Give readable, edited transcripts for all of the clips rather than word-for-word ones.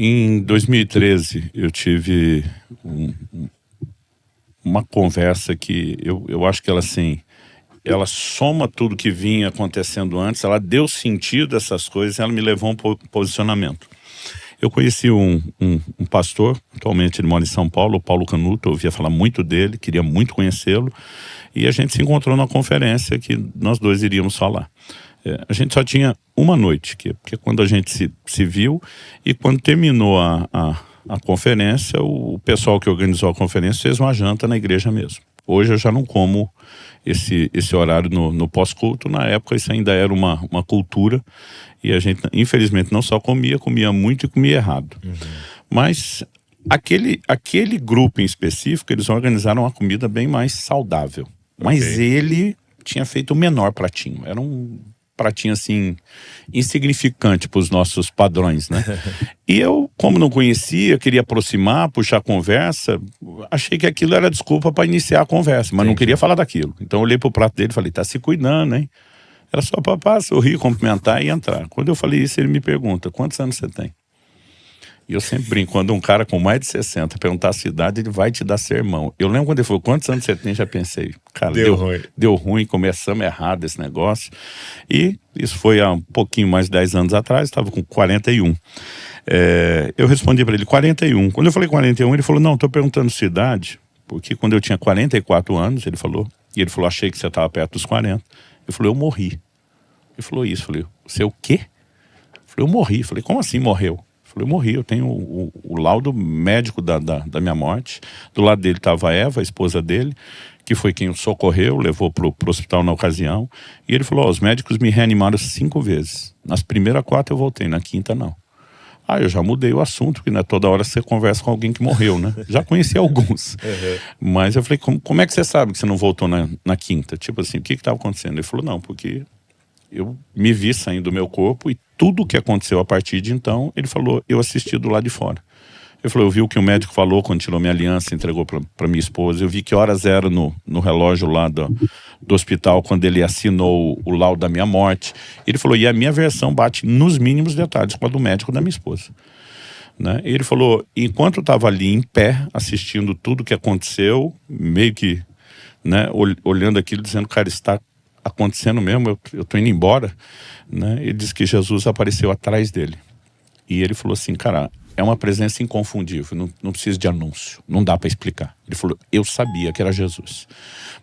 Em 2013, eu tive uma conversa que eu acho que ela, assim, ela soma tudo que vinha acontecendo antes, ela deu sentido a essas coisas e ela me levou a um posicionamento. Eu conheci um pastor, atualmente ele mora em São Paulo, o Paulo Canuto, eu ouvia falar muito dele, queria muito conhecê-lo, e a gente se encontrou numa conferência que nós dois iríamos falar. A gente só tinha uma noite, porque quando a gente se viu, e quando terminou a conferência, o pessoal que organizou a conferência fez uma janta na igreja mesmo. Hoje eu já não como esse horário no pós-culto. Na época isso ainda era uma cultura, e a gente infelizmente não só comia muito e comia errado. Mas aquele grupo em específico, eles organizaram uma comida bem mais saudável. Mas ele tinha feito o menor pratinho. Era um pratinho assim, insignificante para os nossos padrões, né? E eu, como não conhecia, queria aproximar, puxar conversa, achei que aquilo era desculpa para iniciar a conversa, mas não queria falar daquilo. Então eu olhei pro prato dele e falei, tá se cuidando, hein? Era só para sorrir, cumprimentar e entrar. Quando eu falei isso, ele me pergunta, quantos anos você tem? E eu sempre brinco, quando um cara com mais de 60 perguntar a sua idade, ele vai te dar sermão. Eu lembro quando ele falou, quantos anos você tem? Já pensei, cara, deu ruim, começamos errado esse negócio. E isso foi há um pouquinho mais de 10 anos atrás, estava com 41. Eu respondi para ele, 41. Quando eu falei 41, ele falou, não, estou perguntando sua idade, porque quando eu tinha 44 anos, ele falou, achei que você estava perto dos 40. Ele falou, eu morri. Ele falou isso, eu falei, você o quê? Eu falei, eu morri. Eu falei, como assim morreu? Eu falei, eu morri, eu tenho o laudo médico da minha morte. Do lado dele estava a Eva, a esposa dele, que foi quem o socorreu, levou pro hospital na ocasião. E ele falou, os médicos me reanimaram 5 vezes. Nas primeiras 4 eu voltei, na quinta não. Eu já mudei o assunto, porque não é toda hora você conversa com alguém que morreu, né? Já conheci alguns. Mas eu falei, como é que você sabe que você não voltou na quinta? Tipo assim, o que estava acontecendo? Ele falou, não, porque eu me vi saindo do meu corpo e tudo o que aconteceu a partir de então, ele falou, eu assisti do lado de fora. Ele falou, eu vi o que o médico falou quando tirou minha aliança, entregou para minha esposa. Eu vi que horas era no relógio lá do hospital, quando ele assinou o laudo da minha morte. Ele falou, e a minha versão bate nos mínimos detalhes com a do médico da minha esposa. Né? E ele falou, enquanto eu estava ali em pé, assistindo tudo que aconteceu, meio que, né, olhando aquilo, dizendo, cara, está acontecendo mesmo, eu tô indo embora, né? Ele disse que Jesus apareceu atrás dele. E ele falou assim, cara, é uma presença inconfundível, não precisa de anúncio, não dá para explicar. Ele falou, eu sabia que era Jesus.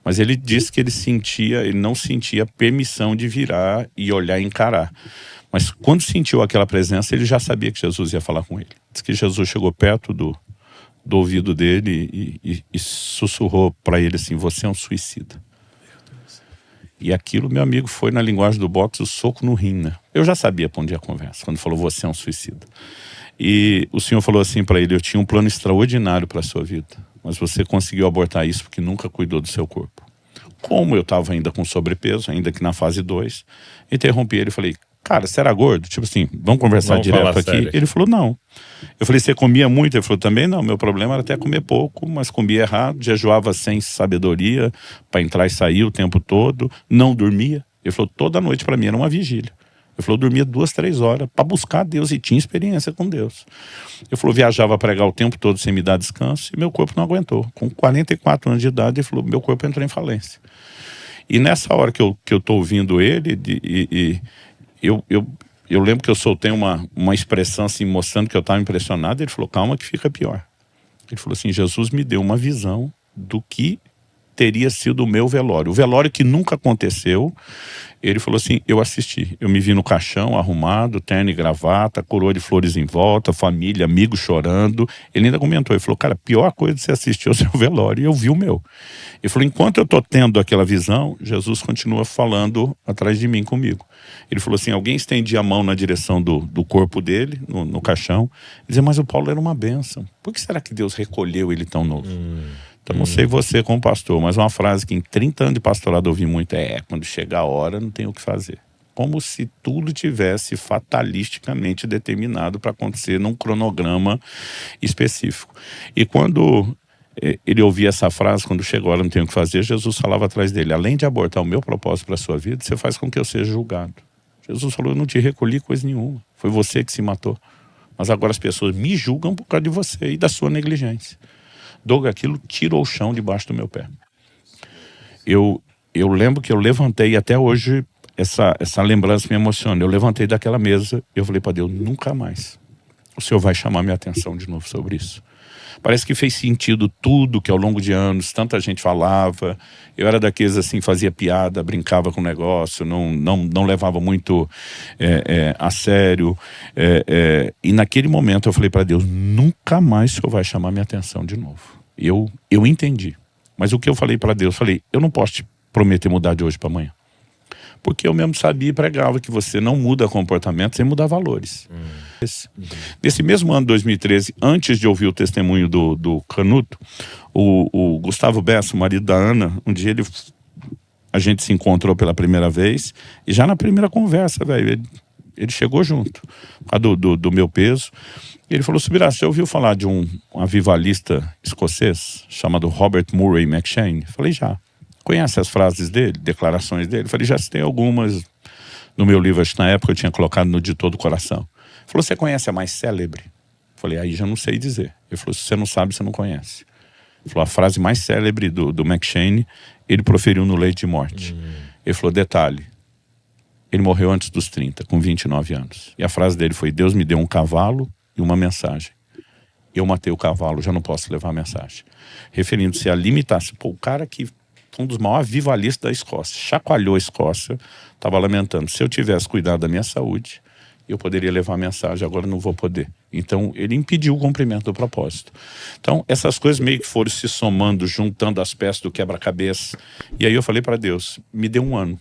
Mas ele disse que ele não sentia permissão de virar e olhar e encarar. Mas quando sentiu aquela presença, ele já sabia que Jesus ia falar com ele. Diz que Jesus chegou perto do ouvido dele e sussurrou para ele assim, você é um suicida. E aquilo, meu amigo, foi na linguagem do boxe, o soco no rim, né? Eu já sabia para onde ia a conversa, quando falou, você é um suicida. E o Senhor falou assim para ele, eu tinha um plano extraordinário para a sua vida, mas você conseguiu abortar isso porque nunca cuidou do seu corpo. Como eu estava ainda com sobrepeso, ainda que na fase 2, interrompi ele e falei, cara, você era gordo? Tipo assim, vamos conversar direto aqui? Sério. Ele falou, não. Eu falei, você comia muito? Ele falou, também não, meu problema era até comer pouco, mas comia errado, jejuava sem sabedoria, para entrar e sair o tempo todo, não dormia. Ele falou, toda noite para mim era uma vigília. Ele falou, eu dormia 2, 3 horas para buscar Deus e tinha experiência com Deus. Ele falou, viajava a pregar o tempo todo sem me dar descanso e meu corpo não aguentou. Com 44 anos de idade, ele falou, meu corpo entrou em falência. E nessa hora que eu tô ouvindo ele, eu lembro que eu soltei uma expressão assim, mostrando que eu estava impressionado. Ele falou, calma que fica pior. Ele falou assim, Jesus me deu uma visão do que teria sido o meu velório. O velório que nunca aconteceu. Ele falou assim, eu assisti. Eu me vi no caixão, arrumado, terno e gravata, coroa de flores em volta, família, amigos chorando. Ele ainda comentou, ele falou, cara, a pior coisa de você assistir é o seu velório. E eu vi o meu. Ele falou, enquanto eu estou tendo aquela visão, Jesus continua falando atrás de mim, comigo. Ele falou assim, alguém estendia a mão na direção do corpo dele, no caixão. Ele dizia, mas o Paulo era uma bênção. Por que será que Deus recolheu ele tão novo? Então não sei você como pastor, mas uma frase que em 30 anos de pastorado eu ouvi muito quando chega a hora não tem o que fazer. Como se tudo tivesse fatalisticamente determinado para acontecer num cronograma específico. E quando ele ouvia essa frase, quando chega a hora não tem o que fazer, Jesus falava atrás dele, além de abortar o meu propósito para a sua vida, você faz com que eu seja julgado. Jesus falou, eu não te recolhi coisa nenhuma, foi você que se matou. mas agora as pessoas me julgam por causa de você e da sua negligência. Doug, aquilo tirou o chão debaixo do meu pé. Eu lembro que eu levantei, e até hoje essa lembrança me emociona. Eu levantei daquela mesa e eu falei para Deus, nunca mais o Senhor vai chamar minha atenção de novo sobre isso. Parece que fez sentido tudo que ao longo de anos tanta gente falava. Eu era daqueles assim, fazia piada, brincava com o negócio, não levava muito a sério. E naquele momento eu falei para Deus, nunca mais o Senhor vai chamar minha atenção de novo. Eu entendi. Mas o que eu falei para Deus? Falei, eu não posso te prometer mudar de hoje para amanhã. Porque eu mesmo sabia e pregava que você não muda comportamento sem mudar valores. Nesse mesmo ano de 2013, antes de ouvir o testemunho do Canuto, o Gustavo Bessa, o marido da Ana, um dia a gente se encontrou pela primeira vez, e já na primeira conversa, velho, ele chegou junto, do meu peso. Ele falou, Subirá, você ouviu falar de um avivalista escocês chamado Robert Murray McCheyne? Falei, já. Conhece as frases dele, declarações dele? Falei, já citei algumas no meu livro, acho que na época eu tinha colocado no De Todo o Coração. Falou, você conhece a mais célebre? Falei, aí já não sei dizer. Ele falou, se você não sabe, você não conhece. Ele falou, a frase mais célebre do McCheyne, ele proferiu no leito de morte. Ele falou, detalhe, ele morreu antes dos 30, com 29 anos. E a frase dele foi, Deus me deu um cavalo e uma mensagem. Eu matei o cavalo, já não posso levar a mensagem. Referindo-se a limitar-se. Pô, o cara que um dos maiores avivalistas da Escócia, chacoalhou a Escócia, estava lamentando, se eu tivesse cuidado da minha saúde, eu poderia levar a mensagem, agora não vou poder. Então ele impediu o cumprimento do propósito. Então essas coisas meio que foram se somando, juntando as peças do quebra-cabeça, e aí eu falei para Deus, me dê um ano.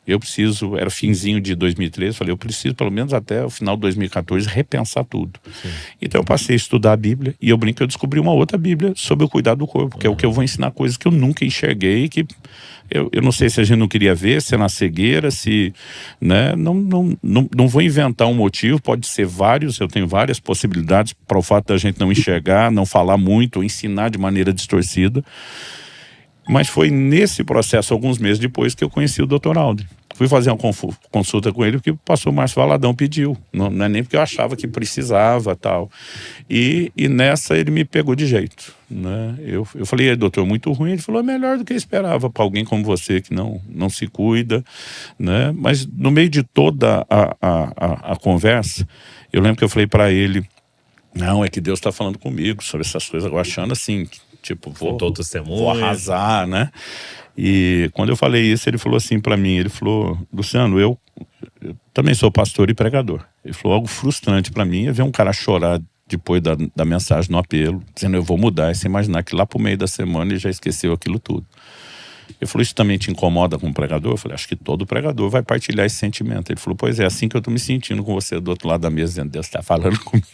Eu preciso, era finzinho de 2013, falei, eu preciso pelo menos até o final de 2014 repensar tudo. Sim. Então eu passei a estudar a Bíblia e eu brinco que eu descobri uma outra Bíblia sobre o cuidado do corpo, que é o que eu vou ensinar coisas que eu nunca enxerguei, que eu não sei se a gente não queria ver, se é na cegueira, se, né, não vou inventar um motivo, pode ser vários, eu tenho várias possibilidades para o fato da gente não enxergar, não falar muito, ensinar de maneira distorcida. Mas foi nesse processo, alguns meses depois, que eu conheci o Dr. Alden. Fui fazer uma consulta com ele porque o pastor Márcio Valadão pediu. Não é nem porque eu achava que precisava tal. E nessa ele me pegou de jeito. Né? Eu falei, doutor, muito ruim. Ele falou, é melhor do que eu esperava para alguém como você que não se cuida. Né? Mas no meio de toda a conversa, eu lembro que eu falei para ele, não, é que Deus está falando comigo sobre essas coisas, eu achando assim... Tipo, vou arrasar, né? E quando eu falei isso, ele falou assim pra mim, ele falou, Luciano, eu também sou pastor e pregador. Ele falou, algo frustrante pra mim é ver um cara chorar depois da mensagem no apelo, dizendo eu vou mudar, e você imaginar que lá pro meio da semana ele já esqueceu aquilo tudo. Ele falou, isso também te incomoda como pregador? Eu falei, acho que todo pregador vai partilhar esse sentimento. Ele falou, pois é, assim que eu tô me sentindo com você do outro lado da mesa, dizendo, Deus tá falando comigo.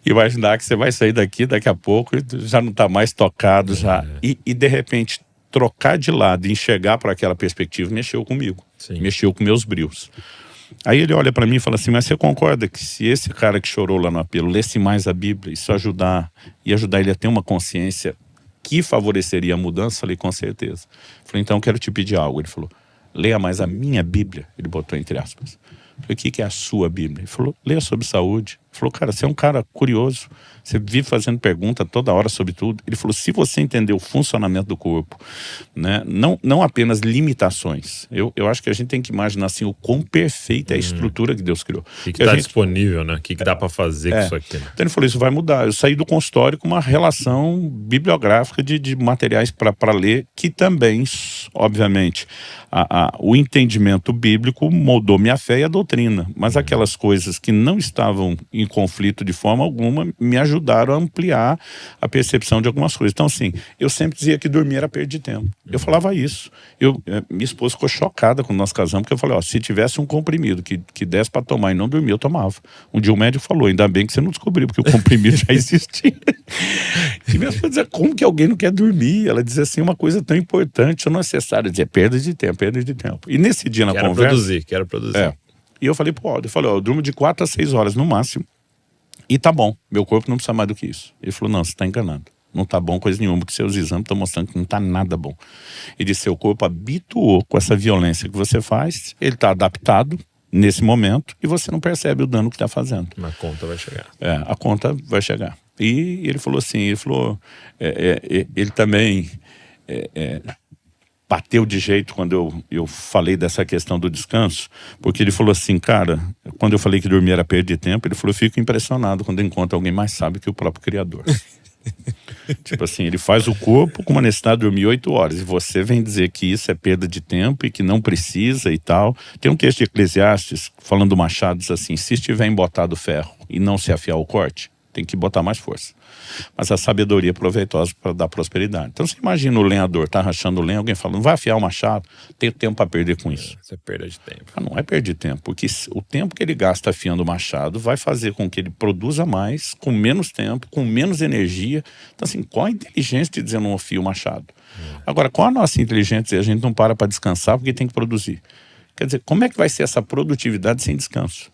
Imaginar que você vai sair daqui daqui a pouco e já não está mais tocado já. E de repente trocar de lado e enxergar para aquela perspectiva mexeu comigo. Sim. Mexeu com meus brios. Aí ele olha para mim e fala assim, mas você concorda que se esse cara que chorou lá no apelo lesse mais a Bíblia, isso ajudar ele a ter uma consciência que favoreceria a mudança? Falei, com certeza. Falei, então eu quero te pedir algo. Ele falou, leia mais a minha Bíblia. Ele botou entre aspas. Falei, o que é a sua Bíblia? Ele falou, leia sobre saúde. Ele falou, cara, você é um cara curioso, você vive fazendo pergunta toda hora sobre tudo. Ele falou, se você entender o funcionamento do corpo, né, não apenas limitações, eu acho que a gente tem que imaginar assim, o quão perfeita é a estrutura que Deus criou. O que está disponível, né? O que dá para fazer com isso aqui? Né? Então ele falou, isso vai mudar. Eu saí do consultório com uma relação bibliográfica de materiais para ler, que também, obviamente, o entendimento bíblico moldou minha fé e a doutrina, mas aquelas coisas que não estavam em conflito de forma alguma me ajudaram a ampliar a percepção de algumas coisas. Então assim, eu sempre dizia que dormir era perda de tempo. Eu falava isso. Minha esposa ficou chocada quando nós casamos, porque eu falei, ó, se tivesse um comprimido que desse para tomar e não dormir, eu tomava. Um dia o médico falou, ainda bem que você não descobriu, porque o comprimido já existia. E minha esposa dizia, como que alguém não quer dormir? Ela dizia assim, uma coisa tão importante, não é necessário dizer, perda de tempo. E nesse dia na conversa... Quero produzir. E eu falei pro Aldo, eu durmo de 4 a 6 horas no máximo. E tá bom, meu corpo não precisa mais do que isso. Ele falou, não, você tá enganado. Não tá bom coisa nenhuma, porque seus exames estão mostrando que não tá nada bom. Ele disse, seu corpo habituou com essa violência que você faz, ele tá adaptado, nesse momento e você não percebe o dano que está fazendo. A conta vai chegar. A conta vai chegar. E ele falou assim, ele também bateu de jeito quando eu falei dessa questão do descanso, porque ele falou assim, cara, quando eu falei que dormir era perda de tempo, ele falou, eu fico impressionado quando eu encontro alguém mais sábio que o próprio Criador. Tipo assim, ele faz o corpo com uma necessidade de dormir 8 horas, e você vem dizer que isso é perda de tempo e que não precisa e tal. Tem um texto de Eclesiastes falando do machado, diz assim, se estiver embotado o ferro e não se afiar o corte, tem que botar mais força. Mas a sabedoria é proveitosa para dar prosperidade. Então você imagina o lenhador, tá rachando lenha, alguém falando, vai afiar o machado, tem tempo para perder com isso. Isso é perda de tempo. Mas não é perder tempo, porque o tempo que ele gasta afiando o machado vai fazer com que ele produza mais, com menos tempo, com menos energia. Então assim, qual a inteligência de dizer não afia o machado? Agora, qual a nossa inteligência de dizer a gente não para descansar porque tem que produzir? Quer dizer, como é que vai ser essa produtividade sem descanso?